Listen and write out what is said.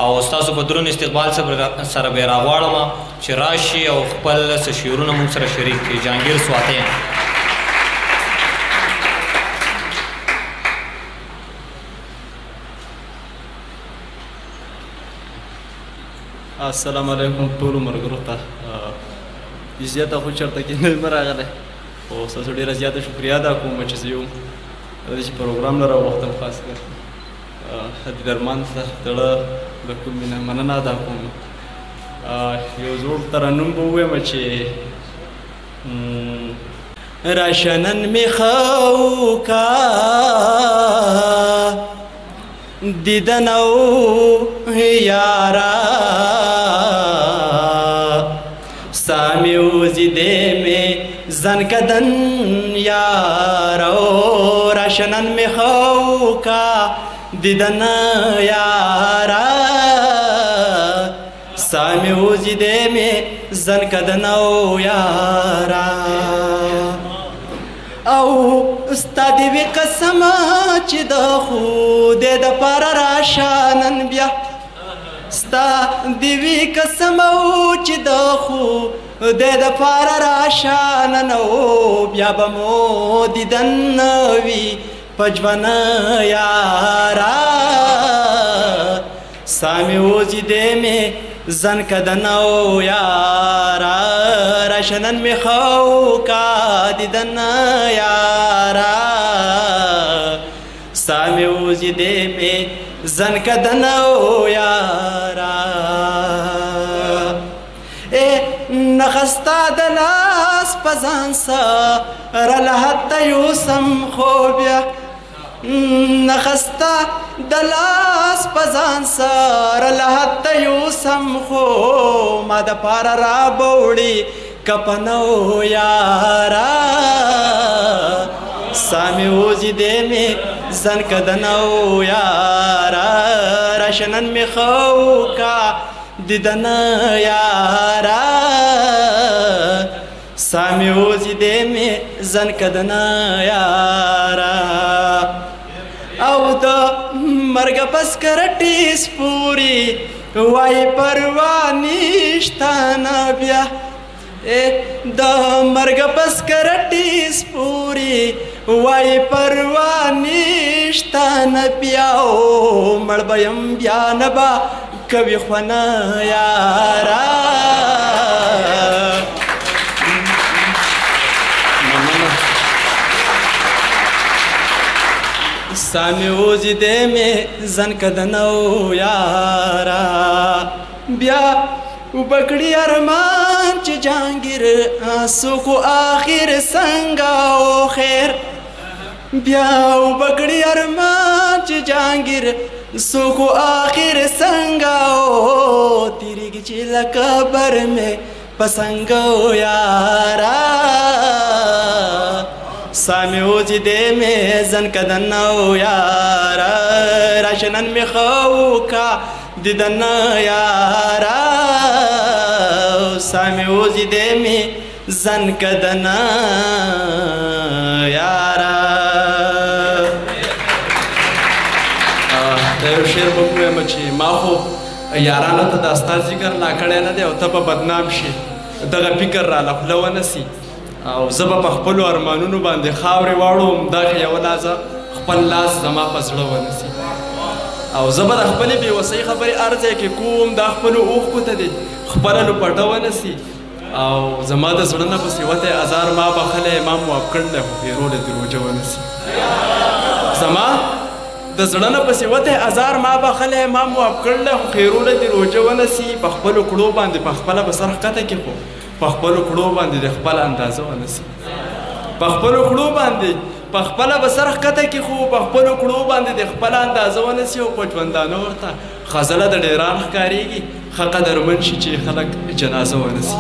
او ستاسو په درون استقبال سره به یې راغواړم چې راشي او خپل څه شعرونه موږ سره شریک کړي. جهانګیر سواتین. السلام علیکم ټولو ملګرو ته. زیاته خو چېرته کې نه یم راغلی خو ستاسو ډېره زیاته شکریا ادا کوم چې زه یو د دې پروګرام نه راوختم. خاص کر حدید ارمان ته زړه د کوم مینه مننه ادا کوم. یو زوړ ترنم به ووایم چې راشه نن مې ښه وکړه دیدن او یارا ستا مې وزیدې مې زن کدن یارو راشه نن مې ښه وکړه دیدن یارا ستا مې وزیدې مې زن کدن او یارا او ستا دې وي قسمه چې د خودې دپاره راشه نن بیا ستا دې وي قسمه چې د خودې دپاره راشه نن او بیا به مو دیدن وي په ژوند یاره ستا مې وزیدې مې زن کدن او یارا راشه نن مې ښه وکړه دیدن یارا ستا مې وزیدې مې زن کدن او یارا نخه ستا د لاس په ځان سره له حده یوسم خو بیا نخستا د لاس په ځان سره له حده یوسم خو ما دپاره رابوړي کپنو یاره ستا مې وزیدې مې زن کدن او یاره راشه نن مې ښه وکړه دیدن یاره ستا مې وزیدې مې زن کدن یاره او د مرګ پس کرټې سپوري وای پروا نشته نه بیا د مرګ پس کرټې سپوري وای پروا نشته نه بیا او مړ به یم بیا نه به کوي خونه یاره ستا مې وزیدې مې زن کدن او یاره بیا وبکړي ارمان چې جهانګیر سو خو آخر څنګه او خیر بیا وبکړي ارمان چې جهانګیر سو خو آخر څنګه او تیریږي چې لکه بر مې پسنګ او یاره ستا مې وزیدې مې زن کدن او یاره راشه نن مې ښه وکړه دیدن یاره ستا مې وزیدې مې زن کدن یاره. دا یو شعر به ووایم چې ما خو یارانو ته دا ستا ذکر لا کړی نه دی او ته به بدنام شي دغه فکر راله خوله ونه سي او زه به په خپلو ارمانونو باندې خاورې واړوم دا یوه لازه خپل لاس زما په زړه ونه سي او زه به د خپلې بېوسۍ خبرې هر ځای کې کوم دا خپلو اوښکو ته دې خپله لوپټه ونه سي او زما د زړه نه پسې وتی ازار ما بخلی ما مواب کړلی خو پیرولی دې روجه ونه سي زما د زړه نه پسې وتی ازار ما بخلی ما مواب کړلی خو خیرولی دې روجه ونه سي په خپلو کړو باندې په خپله به سر ښکته کړي خو په خپلو کړو باندې د خپل اندازه ونه سي په خپلو کړو باندې په خپله به سر ښکته کړي خو په خپلو کړو باندې د خپل اندازه ونه سي او په ژوندانه ورته خزله د ډیران ښکارېږي ښه قدرمن شي چې خلک جنازه ونه سي